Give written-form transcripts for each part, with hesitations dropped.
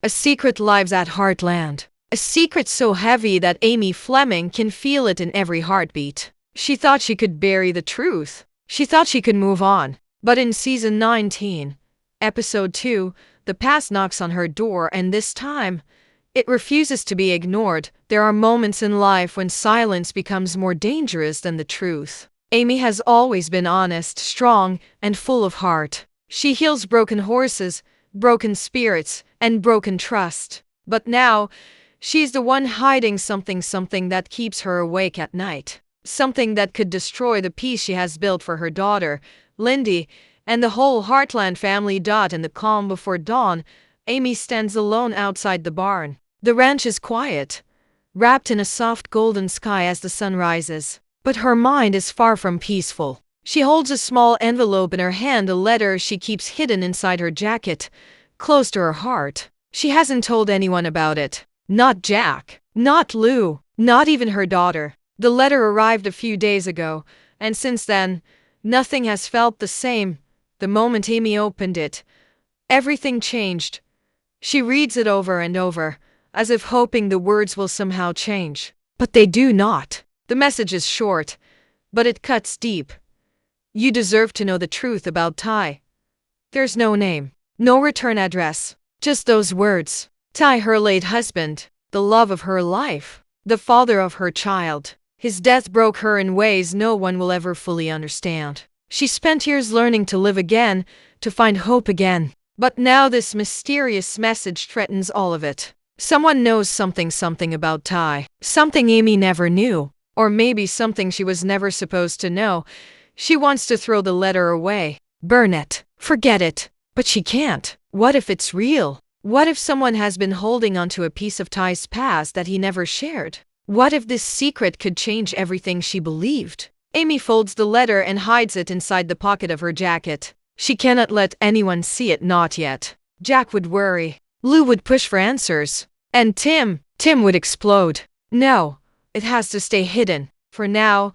A secret lives at Heartland. A secret so heavy that Amy Fleming can feel it in every heartbeat. She thought she could bury the truth. She thought she could move on. But in Season 19, Episode 2, the past knocks on her door, and this time, it refuses to be ignored. There are moments in life when silence becomes more dangerous than the truth. Amy has always been honest, strong, and full of heart. She heals broken horses, broken spirits, and broken trust. But now, she's the one hiding something that keeps her awake at night. Something that could destroy the peace she has built for her daughter, Lindy, and the whole Heartland family. In the calm before dawn, Amy stands alone outside the barn. The ranch is quiet, wrapped in a soft golden sky as the sun rises. But her mind is far from peaceful. She holds a small envelope in her hand, a letter she keeps hidden inside her jacket, close to her heart. She hasn't told anyone about it. Not Jack, not Lou, not even her daughter. The letter arrived a few days ago, and since then, nothing has felt the same. The moment Amy opened it, everything changed. She reads it over and over, as if hoping the words will somehow change. But they do not. The message is short, but it cuts deep. You deserve to know the truth about Ty. There's no name, no return address, just those words. Ty, her late husband, the love of her life, the father of her child. His death broke her in ways no one will ever fully understand. She spent years learning to live again, to find hope again. But now this mysterious message threatens all of it. Someone knows something about Ty. Something Amy never knew. Or maybe something she was never supposed to know. She wants to throw the letter away. Burn it. Forget it. But she can't. What if it's real? What if someone has been holding onto a piece of Ty's past that he never shared? What if this secret could change everything she believed? Amy folds the letter and hides it inside the pocket of her jacket. She cannot let anyone see it, not yet. Jack would worry. Lou would push for answers. And Tim would explode. No, it has to stay hidden, for now.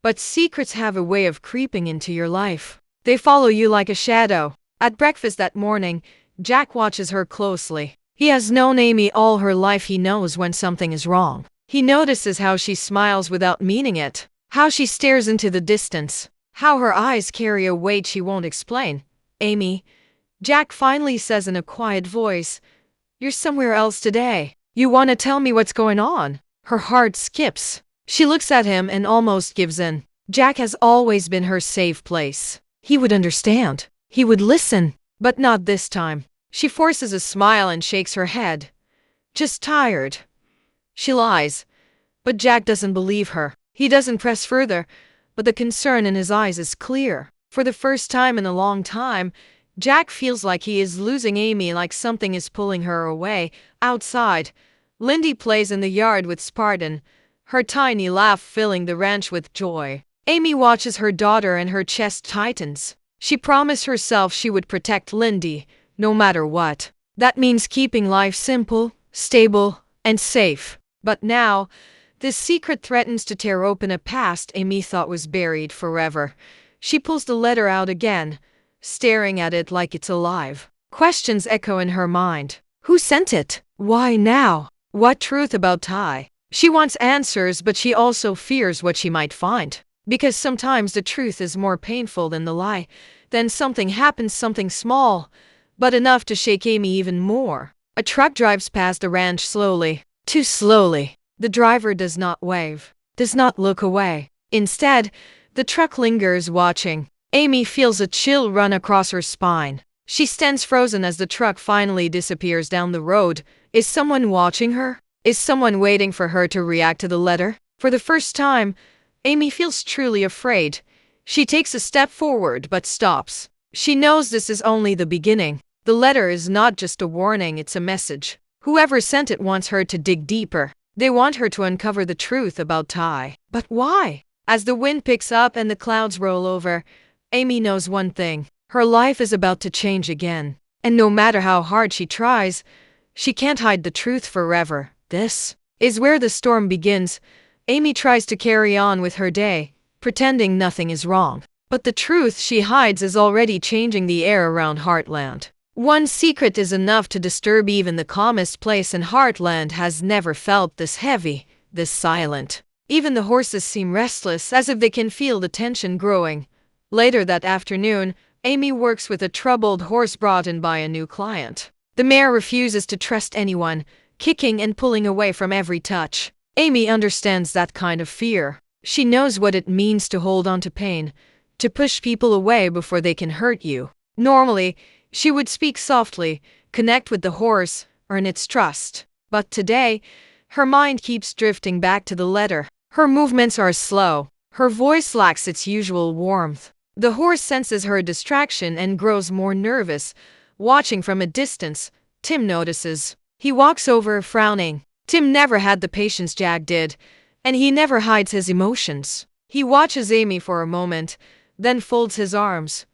But secrets have a way of creeping into your life. They follow you like a shadow. At breakfast that morning, Jack watches her closely. He has known Amy all her life. He knows when something is wrong. He notices how she smiles without meaning it, how she stares into the distance, how her eyes carry a weight she won't explain. Amy, Jack finally says in a quiet voice, "You're somewhere else today. You want to tell me what's going on?" Her heart skips. She looks at him and almost gives in. Jack has always been her safe place. He would understand. He would listen. But not this time. She forces a smile and shakes her head. Just tired. She lies. But Jack doesn't believe her. He doesn't press further, but the concern in his eyes is clear. For the first time in a long time, Jack feels like he is losing Amy, like something is pulling her away. Outside, Lindy plays in the yard with Spartan, her tiny laugh filling the ranch with joy. Amy watches her daughter and her chest tightens. She promised herself she would protect Lindy, no matter what. That means keeping life simple, stable, and safe. But now, this secret threatens to tear open a past Amy thought was buried forever. She pulls the letter out again, staring at it like it's alive. Questions echo in her mind. Who sent it? Why now? What truth about Ty? She wants answers, but she also fears what she might find. Because sometimes the truth is more painful than the lie. Then something happens, something small, but enough to shake Amy even more. A truck drives past the ranch slowly. Too slowly. The driver does not wave, does not look away. Instead, the truck lingers, watching. Amy feels a chill run across her spine. She stands frozen as the truck finally disappears down the road. Is someone watching her? Is someone waiting for her to react to the letter? For the first time, Amy feels truly afraid. She takes a step forward but stops. She knows this is only the beginning. The letter is not just a warning, it's a message. Whoever sent it wants her to dig deeper. They want her to uncover the truth about Ty. But why? As the wind picks up and the clouds roll over, Amy knows one thing. Her life is about to change again. And no matter how hard she tries, she can't hide the truth forever. This is where the storm begins. Amy tries to carry on with her day, pretending nothing is wrong. But the truth she hides is already changing the air around Heartland. One secret is enough to disturb even the calmest place, and Heartland has never felt this heavy, this silent. Even the horses seem restless, as if they can feel the tension growing. Later that afternoon, Amy works with a troubled horse brought in by a new client. The mare refuses to trust anyone, kicking and pulling away from every touch. Amy understands that kind of fear. She knows what it means to hold on to pain, to push people away before they can hurt you. Normally, she would speak softly, connect with the horse, earn its trust. But today, her mind keeps drifting back to the letter. Her movements are slow. Her voice lacks its usual warmth. The horse senses her distraction and grows more nervous. Watching from a distance, Tim notices. He walks over, frowning. Tim never had the patience Jack did, and he never hides his emotions. He watches Amy for a moment, then folds his arms.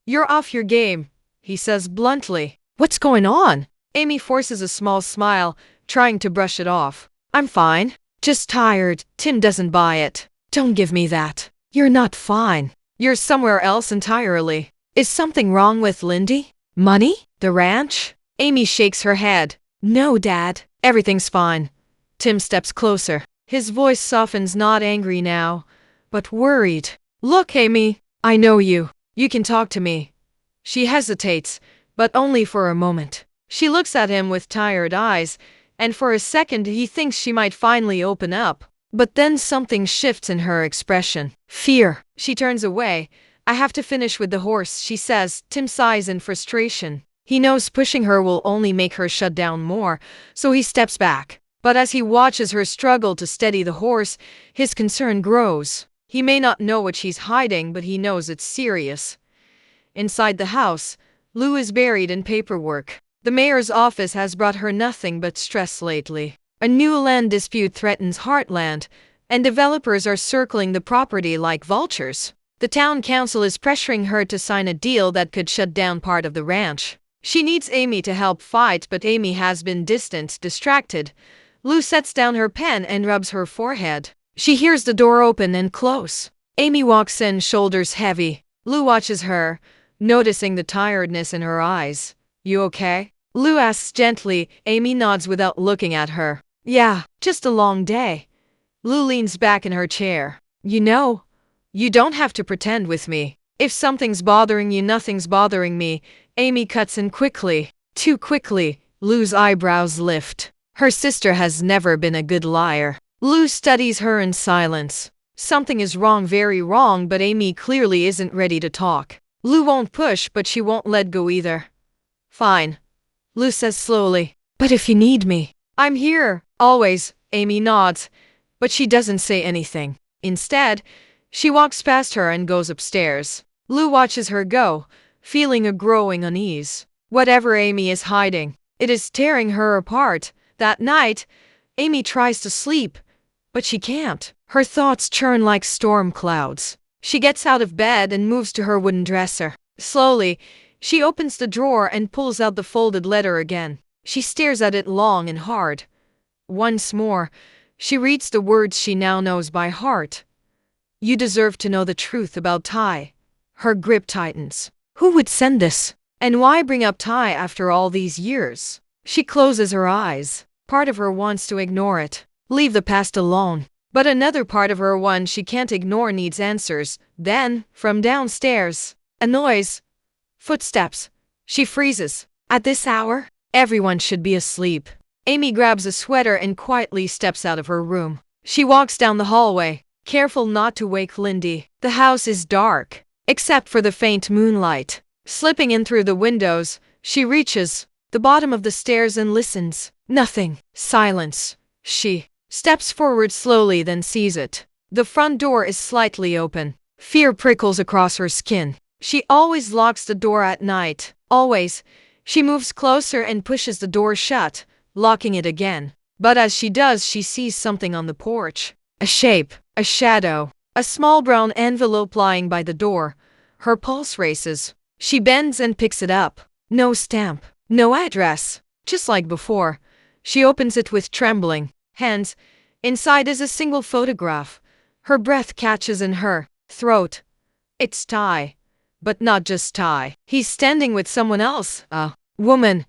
"You're off your game," he says bluntly. "What's going on?" Amy forces a small smile, trying to brush it off. "I'm fine. Just tired." Tim doesn't buy it. "Don't give me that. You're not fine. You're somewhere else entirely. Is something wrong with Lindy? Money? The ranch?" Amy shakes her head. "No, Dad. Everything's fine." Tim steps closer. His voice softens, not angry now, but worried. "Look, Amy, I know you. You can talk to me." She hesitates, but only for a moment. She looks at him with tired eyes, and for a second he thinks she might finally open up. But then something shifts in her expression. Fear. She turns away. "I have to finish with the horse," she says. Tim sighs in frustration. He knows pushing her will only make her shut down more, so he steps back. But as he watches her struggle to steady the horse, his concern grows. He may not know what she's hiding, but he knows it's serious. Inside the house, Lou is buried in paperwork. The mayor's office has brought her nothing but stress lately. A new land dispute threatens Heartland, and developers are circling the property like vultures. The town council is pressuring her to sign a deal that could shut down part of the ranch. She needs Amy to help fight, but Amy has been distant, distracted. Lou sets down her pen and rubs her forehead. She hears the door open and close. Amy walks in, shoulders heavy. Lou watches her, noticing the tiredness in her eyes. "You okay?" Lou asks gently. Amy nods without looking at her. "Yeah, just a long day." Lou leans back in her chair. "You know, you don't have to pretend with me. If something's bothering you, nothing's bothering me." Amy cuts in quickly. Too quickly. Lou's eyebrows lift. Her sister has never been a good liar. Lou studies her in silence. Something is wrong, very wrong, but Amy clearly isn't ready to talk. Lou won't push, but she won't let go either. "Fine," Lou says slowly. "But if you need me, I'm here, always." Amy nods, but she doesn't say anything. Instead, she walks past her and goes upstairs. Lou watches her go, feeling a growing unease. Whatever Amy is hiding, it is tearing her apart. That night, Amy tries to sleep, but she can't. Her thoughts churn like storm clouds. She gets out of bed and moves to her wooden dresser. Slowly, she opens the drawer and pulls out the folded letter again. She stares at it long and hard. Once more, she reads the words she now knows by heart. "You deserve to know the truth about Ty." Her grip tightens. Who would send this? And why bring up Ty after all these years? She closes her eyes. Part of her wants to ignore it, leave the past alone. But another part of her, one she can't ignore, needs answers. Then, from downstairs, a noise. Footsteps. She freezes. At this hour, everyone should be asleep. Amy grabs a sweater and quietly steps out of her room. She walks down the hallway, careful not to wake Lindy. The house is dark, except for the faint moonlight. Slipping in through the windows, she reaches the bottom of the stairs and listens. Nothing. Silence. She steps forward slowly, then sees it. The front door is slightly open. Fear prickles across her skin. She always locks the door at night. Always. She moves closer and pushes the door shut, locking it again. But as she does, she sees something on the porch. A shape. A shadow. A small brown envelope lying by the door. Her pulse races. She bends and picks it up. No stamp. No address. Just like before. She opens it with trembling hands. Inside is a single photograph. Her breath catches in her throat. It's Ty. But not just Ty. He's standing with someone else. A woman,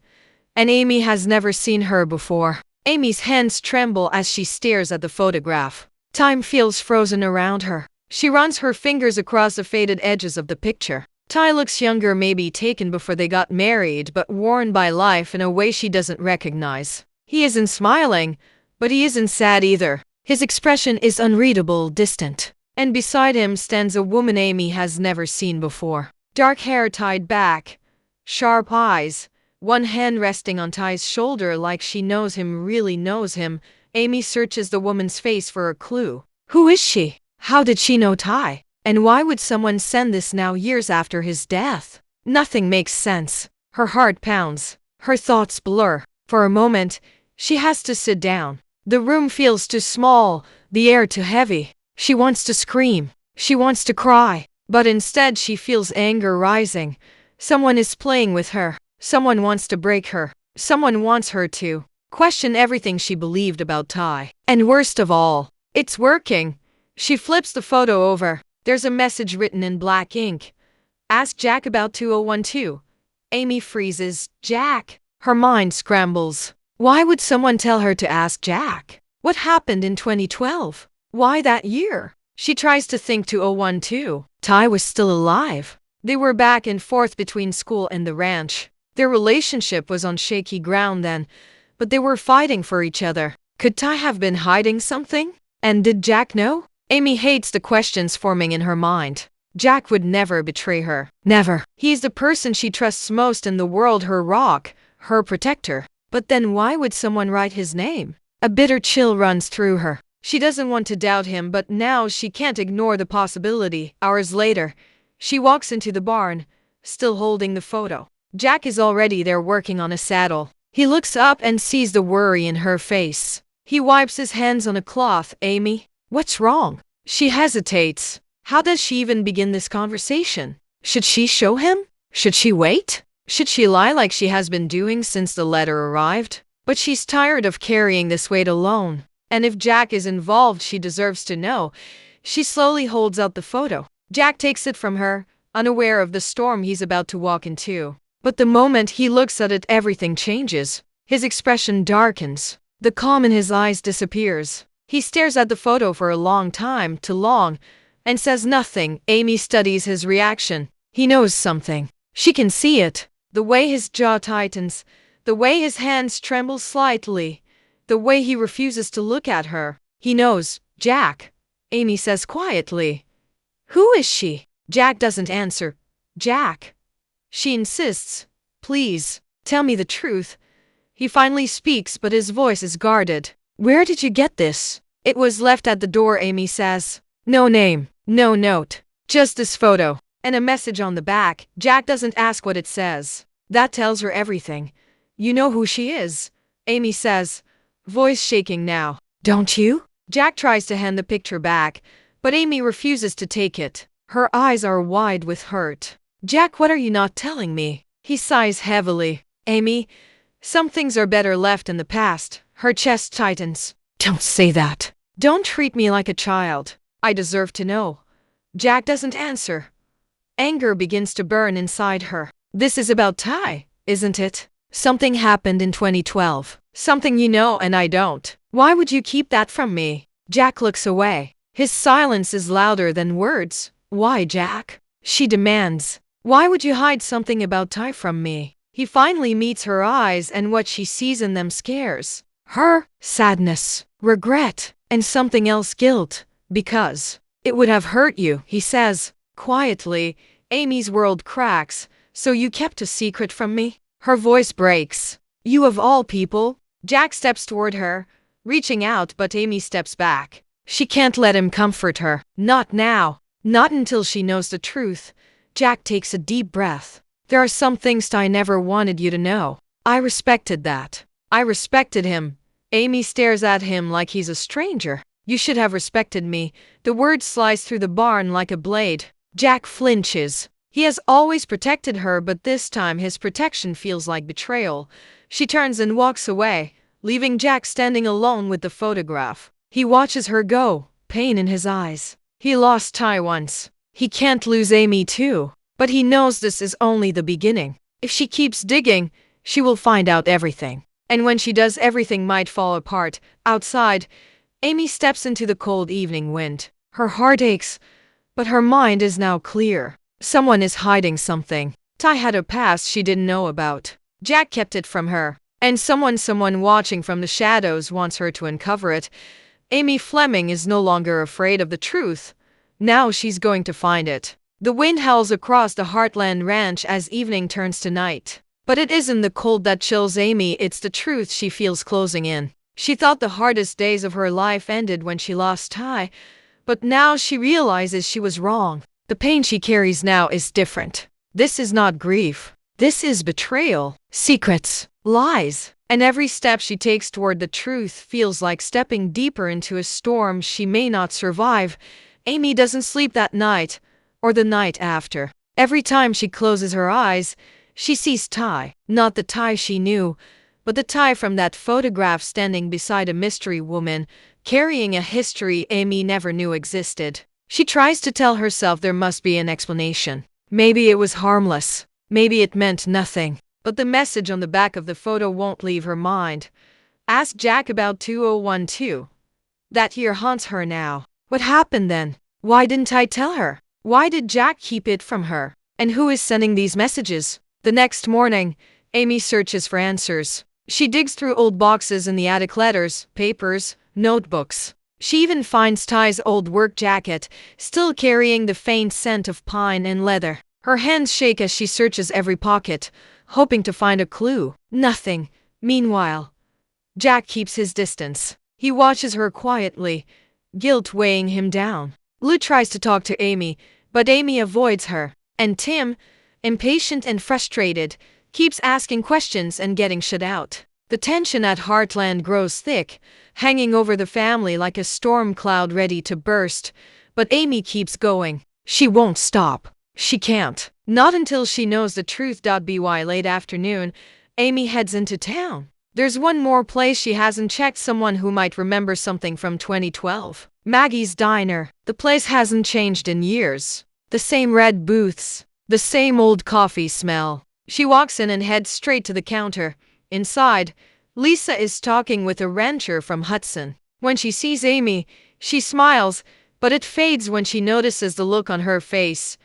and Amy has never seen her before. Amy's hands tremble as she stares at the photograph. Time feels frozen around her. She runs her fingers across the faded edges of the picture. Ty looks younger, maybe taken before they got married, but worn by life in a way she doesn't recognize. He isn't smiling, but he isn't sad either. His expression is unreadable, distant. And beside him stands a woman Amy has never seen before. Dark hair tied back, sharp eyes, one hand resting on Ty's shoulder like she knows him, really knows him. Amy searches the woman's face for a clue. Who is she? How did she know Ty? And why would someone send this now, years after his death? Nothing makes sense. Her heart pounds. Her thoughts blur. For a moment, she has to sit down. The room feels too small, the air too heavy. She wants to scream. She wants to cry. But instead she feels anger rising. Someone is playing with her. Someone wants to break her. Someone wants her to question everything she believed about Ty. And worst of all, it's working. She flips the photo over. There's a message written in black ink. Ask Jack about 2012. Amy freezes. Jack. Her mind scrambles. Why would someone tell her to ask Jack? What happened in 2012? Why that year? She tries to think. 2012. Ty was still alive. They were back and forth between school and the ranch. Their relationship was on shaky ground then, but they were fighting for each other. Could Ty have been hiding something? And did Jack know? Amy hates the questions forming in her mind. Jack would never betray her. Never. He's the person she trusts most in the world, her rock, her protector. But then why would someone write his name? A bitter chill runs through her. She doesn't want to doubt him, but now she can't ignore the possibility. Hours later, she walks into the barn, still holding the photo. Jack is already there working on a saddle. He looks up and sees the worry in her face. He wipes his hands on a cloth. Amy, what's wrong? She hesitates. How does she even begin this conversation? Should she show him? Should she wait? Should she lie like she has been doing since the letter arrived? But she's tired of carrying this weight alone. And if Jack is involved, she deserves to know. She slowly holds out the photo. Jack takes it from her, unaware of the storm he's about to walk into. But the moment he looks at it, everything changes. His expression darkens. The calm in his eyes disappears. He stares at the photo for a long time, too long, and says nothing. Amy studies his reaction. He knows something. She can see it. The way his jaw tightens, the way his hands tremble slightly, the way he refuses to look at her. He knows. Jack. Amy says quietly. Who is she? Jack doesn't answer. Jack. She insists. Please, tell me the truth. He finally speaks, but his voice is guarded. Where did you get this? It was left at the door, Amy says. No name, no note, just this photo, and a message on the back. Jack doesn't ask what it says. That tells her everything. You know who she is, Amy says, voice shaking now. Don't you? Jack tries to hand the picture back, but Amy refuses to take it. Her eyes are wide with hurt. Jack, what are you not telling me? He sighs heavily. Amy, some things are better left in the past. Her chest tightens. Don't say that. Don't treat me like a child. I deserve to know. Jack doesn't answer. Anger begins to burn inside her. This is about Ty, isn't it? Something happened in 2012. Something you know and I don't. Why would you keep that from me? Jack looks away. His silence is louder than words. Why, Jack? She demands. Why would you hide something about Ty from me? He finally meets her eyes, and what she sees in them scares her. Sadness, regret, and something else, guilt. Because it would have hurt you, he says. Quietly, Amy's world cracks. So you kept a secret from me? Her voice breaks. You of all people? Jack steps toward her, reaching out, but Amy steps back. She can't let him comfort her. Not now. Not until she knows the truth. Jack takes a deep breath. There are some things Ty never wanted you to know. I respected that. I respected him. Amy stares at him like he's a stranger. You should have respected me. The words slice through the barn like a blade. Jack flinches. He has always protected her, but this time his protection feels like betrayal. She turns and walks away, leaving Jack standing alone with the photograph. He watches her go, pain in his eyes. He lost Ty once. He can't lose Amy too. But he knows this is only the beginning. If she keeps digging, she will find out everything. And when she does, everything might fall apart. Outside, Amy steps into the cold evening wind. Her heart aches, but her mind is now clear. Someone is hiding something. Ty had a past she didn't know about. Jack kept it from her. And someone watching from the shadows wants her to uncover it. Amy Fleming is no longer afraid of the truth. Now she's going to find it. The wind howls across the Heartland Ranch as evening turns to night. But it isn't the cold that chills Amy, it's the truth she feels closing in. She thought the hardest days of her life ended when she lost Ty, but now she realizes she was wrong. The pain she carries now is different. This is not grief. This is betrayal, secrets, lies. And every step she takes toward the truth feels like stepping deeper into a storm she may not survive. Amy doesn't sleep that night, or the night after. Every time she closes her eyes, she sees Ty. Not the Ty she knew, but the Ty from that photograph, standing beside a mystery woman, carrying a history Amy never knew existed. She tries to tell herself there must be an explanation. Maybe it was harmless. Maybe it meant nothing. But the message on the back of the photo won't leave her mind. Ask Jack about 2012. That year haunts her now. What happened then? Why didn't I tell her? Why did Jack keep it from her? And who is sending these messages? The next morning, Amy searches for answers. She digs through old boxes in the attic, letters, papers, notebooks. She even finds Ty's old work jacket, still carrying the faint scent of pine and leather. Her hands shake as she searches every pocket, hoping to find a clue. Nothing. Meanwhile, Jack keeps his distance. He watches her quietly, guilt weighing him down. Lou tries to talk to Amy, but Amy avoids her. And Tim, impatient and frustrated, keeps asking questions and getting shut out. The tension at Heartland grows thick, hanging over the family like a storm cloud ready to burst. But Amy keeps going. She won't stop. She can't. Not until she knows the truth. By late afternoon, Amy heads into town. There's one more place she hasn't checked, someone who might remember something from 2012. Maggie's Diner. The place hasn't changed in years. The same red booths. The same old coffee smell. She walks in and heads straight to the counter. Inside, Lisa is talking with a rancher from Hudson. When she sees Amy, she smiles, but it fades when she notices the look on her face.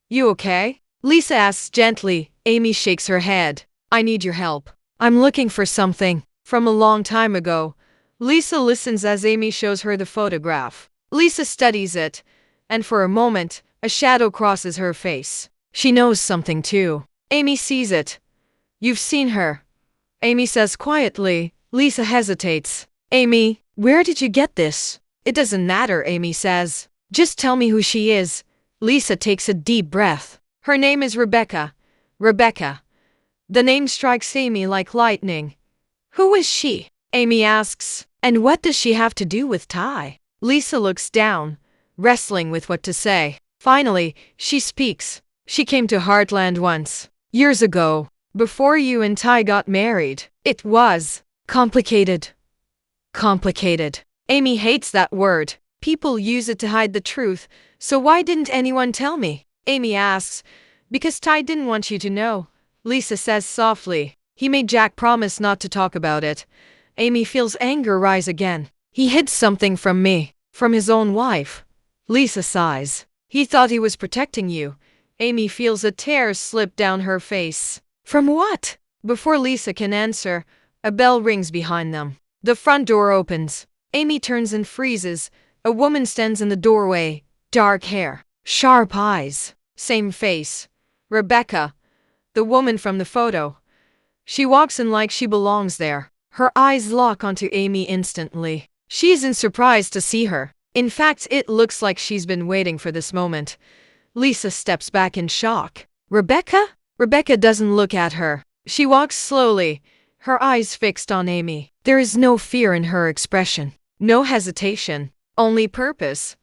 You okay? Lisa asks gently. Amy shakes her head. I need your help. I'm looking for something from a long time ago. Lisa listens as Amy shows her the photograph. Lisa studies it, and for a moment, a shadow crosses her face. She knows something too. Amy sees it. You've seen her, Amy says quietly. Lisa hesitates. Amy, where did you get this? It doesn't matter, Amy says. Just tell me who she is. Lisa takes a deep breath. Her name is Rebecca. Rebecca. The name strikes Amy like lightning. Who is she? Amy asks. And what does she have to do with Ty? Lisa looks down, wrestling with what to say. Finally, she speaks. She came to Heartland once. Years ago. Before you and Ty got married. It was complicated. Complicated. Amy hates that word. People use it to hide the truth, so why didn't anyone tell me? Amy asks. Because Ty didn't want you to know, Lisa says softly. He made Jack promise not to talk about it. Amy feels anger rise again. He hid something from me, from his own wife. Lisa sighs. He thought he was protecting you. Amy feels a tear slip down her face. From what? Before Lisa can answer, a bell rings behind them. The front door opens. Amy turns and freezes. A woman stands in the doorway. Dark hair. Sharp eyes. Same face. Rebecca. The woman from the photo. She walks in like she belongs there. Her eyes lock onto Amy instantly. She isn't surprised to see her. In fact, it looks like she's been waiting for this moment. Lisa steps back in shock. Rebecca? Rebecca doesn't look at her. She walks slowly, her eyes fixed on Amy. There is no fear in her expression. No hesitation. Only purpose.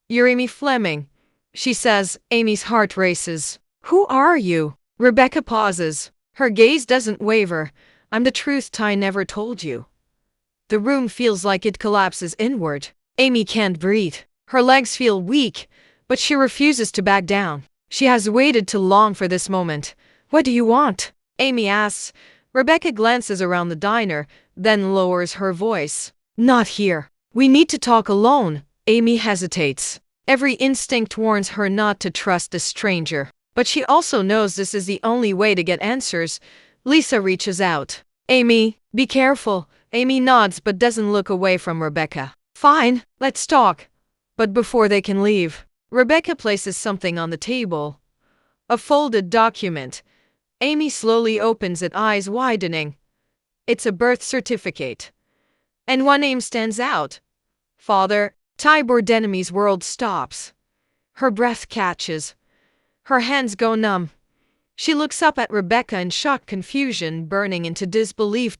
You're Amy Fleming, she says. Amy's heart races. Who are you? Rebecca pauses. Her gaze doesn't waver. I'm the truth Ty never told you. The room feels like it collapses inward. Amy can't breathe. Her legs feel weak, but she refuses to back down. She has waited too long for this moment. What do you want? Amy asks, Rebecca glances around the diner, then lowers her voice. Not here. We need to talk alone. Amy hesitates. Every instinct warns her not to trust a stranger, but she also knows this is the only way to get answers. Lisa reaches out. Amy, be careful. Amy nods but doesn't look away from Rebecca. Fine, let's talk. But before they can leave, Rebecca places something on the table. A folded document. Amy slowly opens it, eyes widening. It's a birth certificate. And one name stands out. Father. Ty Borden's world stops. Her breath catches. Her hands go numb. She looks up at Rebecca in shocked confusion, burning into disbelief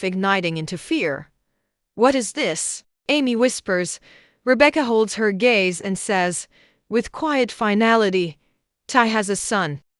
igniting into fear. What is this? Amy whispers. Rebecca holds her gaze and says, with quiet finality, Ty has a son.